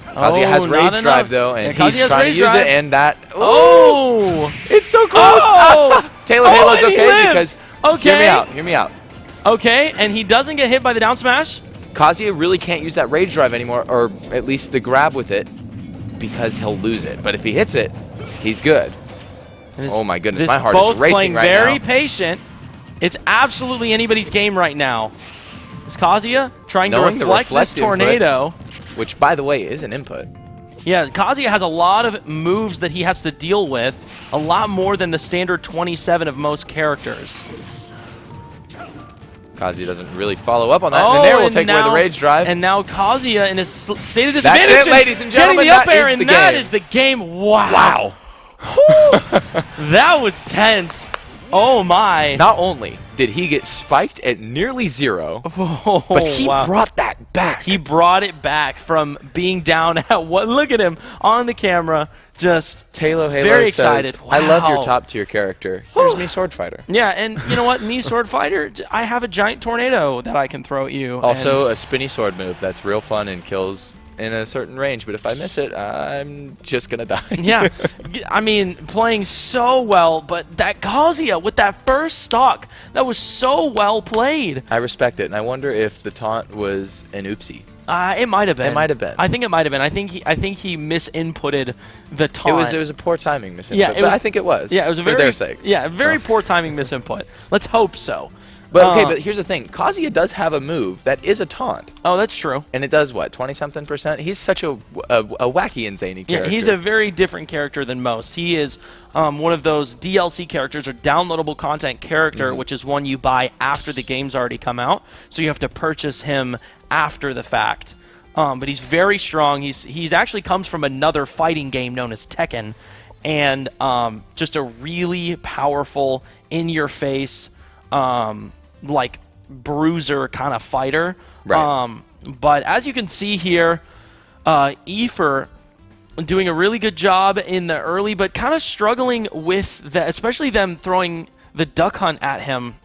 Kazuya has Rage Drive, though, and he's trying to use it, and that. It's so close! Halo's okay because. Okay. Hear me out. Okay, and he doesn't get hit by the down smash? Kazuya really can't use that Rage Drive anymore, or at least the grab with it, because he'll lose it. But if he hits it, he's good. Oh my goodness, my heart is racing right now. Very patient. It's absolutely anybody's game right now. Is Kazuya trying to reflect this tornado? Which, by the way, is an input. Yeah, Kazuya has a lot of moves that he has to deal with, a lot more than the standard 27 of most characters. Kazuya doesn't really follow up on that, and there will take away the Rage Drive. And now Kazuya in his state of disadvantage. That's it, ladies and gentlemen, that is the game. Wow. That was tense. Oh my. Not only did he get spiked at nearly 0, but he brought that back. He brought it back from being down at what? Look at him on the camera. Just Halo very excited. Wow. I love your top tier character. Here's me, Sword Fighter. Yeah, and you know what? Me, Sword Fighter, I have a giant tornado that I can throw at you. Also, a spinny sword move that's real fun and kills in a certain range, but if I miss it, I'm just gonna die. Yeah, I mean, playing so well, but that Kazuya with that first stock, that was so well played. I respect it, and I wonder if the taunt was an oopsie. It might have been. It might have been. I think it might have been. I think he misinputted the taunt. It was a poor timing misinput. Yeah, but I think it was. Yeah, it was for their sake. Yeah, very poor timing misinput. Let's hope so. But okay, but here's the thing. Kazuya does have a move that is a taunt. Oh, that's true. And it does what, 20-something%? He's such a wacky and zany character. Yeah, he's a very different character than most. He is one of those DLC characters or downloadable content character, which is one you buy after the game's already come out. So you have to purchase him after the fact. But he's very strong. He's actually comes from another fighting game known as Tekken, and just a really powerful, in-your-face, like bruiser kind of fighter. Right. But as you can see here, Efer doing a really good job in the early, but kind of struggling with especially them throwing the duck hunt at him.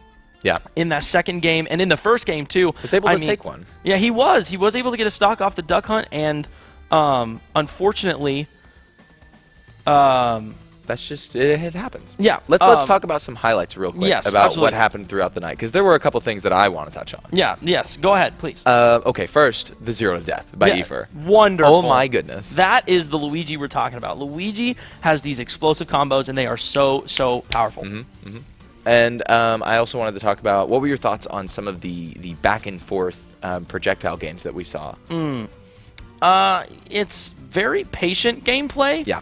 Yeah. In that second game and in the first game too. Was able to take one. Yeah, he was. He was able to get a stock off the duck hunt, and unfortunately, that's just it happens. Yeah. Let's talk about some highlights real quick yes, about absolutely. what happened throughout the night, because there were a couple things that I want to touch on. Yeah. Yes. Go ahead, please. Okay, first, the 0 to death by Efer. Wonderful. Oh my goodness. That is the Luigi we're talking about. Luigi has these explosive combos, and they are so powerful. And I also wanted to talk about, what were your thoughts on some of the back and forth projectile games that we saw? It's very patient gameplay. Yeah.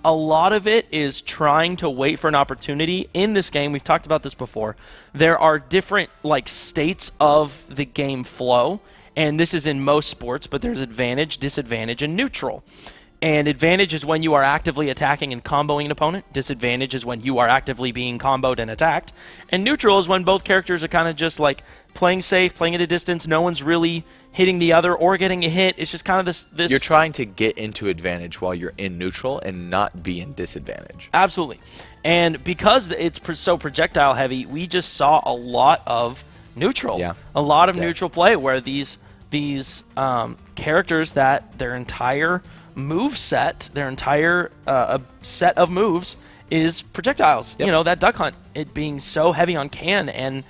A lot of it is trying to wait for an opportunity. In this game, we've talked about this before, there are different states of the game flow, and this is in most sports, but there's advantage, disadvantage, and neutral. And advantage is when you are actively attacking and comboing an opponent. Disadvantage is when you are actively being comboed and attacked. And neutral is when both characters are kind of just playing safe, playing at a distance. No one's really hitting the other or getting a hit. It's just kind of this. You're trying to get into advantage while you're in neutral and not be in disadvantage. Absolutely. And because it's so projectile heavy, we just saw a lot of neutral. Yeah. A lot of neutral play where these characters that their entire move set, their entire set of moves is projectiles. Yep. You know, that duck hunt, it being so heavy on can and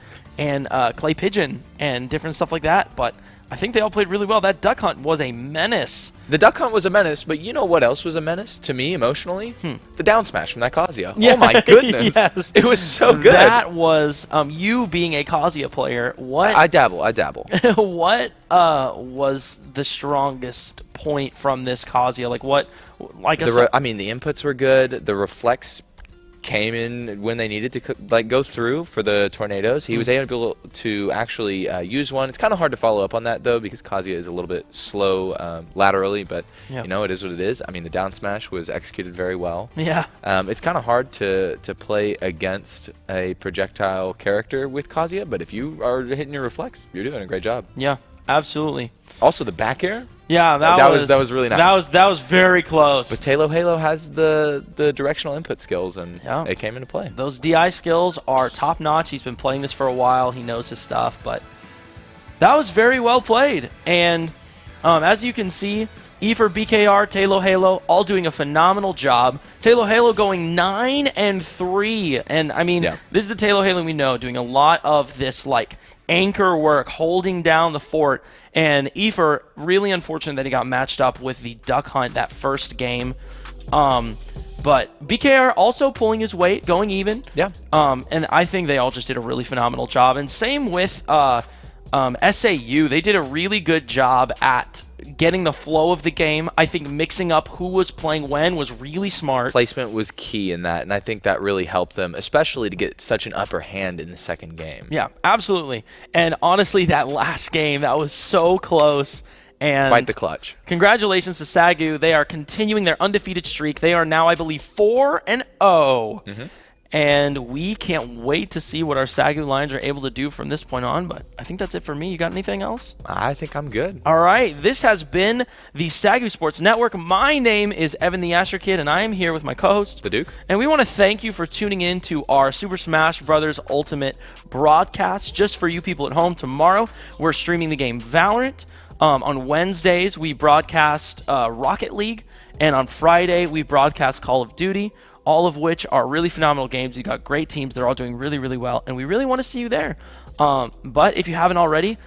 clay pigeon and different stuff like that. But I think they all played really well. That duck hunt was a menace. The duck hunt was a menace, but you know what else was a menace to me emotionally? The down smash from that Kazuya. Yeah. Oh my goodness. Yes. It was so good. That was, you being a Kazuya player, what... I dabble. what was the strongest point from this Kazuya? I mean, the inputs were good. The reflex came in when they needed to go through for the tornadoes. He was able to actually use one. It's kind of hard to follow up on that, though, because Kazuya is a little bit slow laterally, but you know, it is what it is. I mean, the down smash was executed very well. Yeah. It's kind of hard to play against a projectile character with Kazuya, but if you are hitting your reflex, you're doing a great job. Yeah, absolutely. Also, the back air. Yeah, that was really nice. That was very close. But Halo has the directional input skills, and it came into play. Those DI skills are top notch. He's been playing this for a while. He knows his stuff, but that was very well played. And as you can see, Efer, BKR, Halo, all doing a phenomenal job. Halo going 9-3, and I mean, this is the Halo we know, doing a lot of this anchor work, holding down the fort. And Efer, really unfortunate that he got matched up with the duck hunt that first game. But BKR also pulling his weight, going even. Yeah. And I think they all just did a really phenomenal job. And same with SAU. They did a really good job at getting the flow of the game. I think mixing up who was playing when was really smart. Placement was key in that, and I think that really helped them, especially to get such an upper hand in the second game. Yeah, absolutely. And honestly, that last game, that was so close. And quite the clutch. Congratulations to SAGU. They are continuing their undefeated streak. They are now, I believe, 4-0. And we can't wait to see what our SAGU Lions are able to do from this point on. But I think that's it for me. You got anything else? I think I'm good. All right. This has been the SAGU Sports Network. My name is Evan the Astro Kid, and I am here with my co-host, The Duke. And we want to thank you for tuning in to our Super Smash Bros. Ultimate broadcast. Just for you people at home, tomorrow we're streaming the game Valorant. On Wednesdays, we broadcast Rocket League. And on Friday, we broadcast Call of Duty. All of which are really phenomenal games. You got great teams. They're all doing really, really well, and we really want to see you there. But if you haven't already,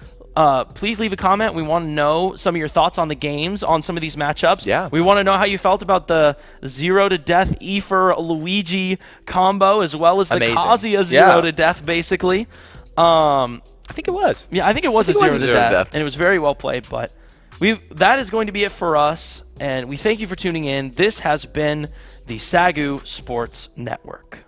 please leave a comment. We want to know some of your thoughts on the games, on some of these matchups. Yeah. We want to know how you felt about the 0 to death Efer Luigi combo, as well as the Kazuya 0 to death, basically. I think it was. Yeah, I think it was a 0 to death, and it was very well played. But that is going to be it for us. And we thank you for tuning in. This has been the SAGU Sports Network.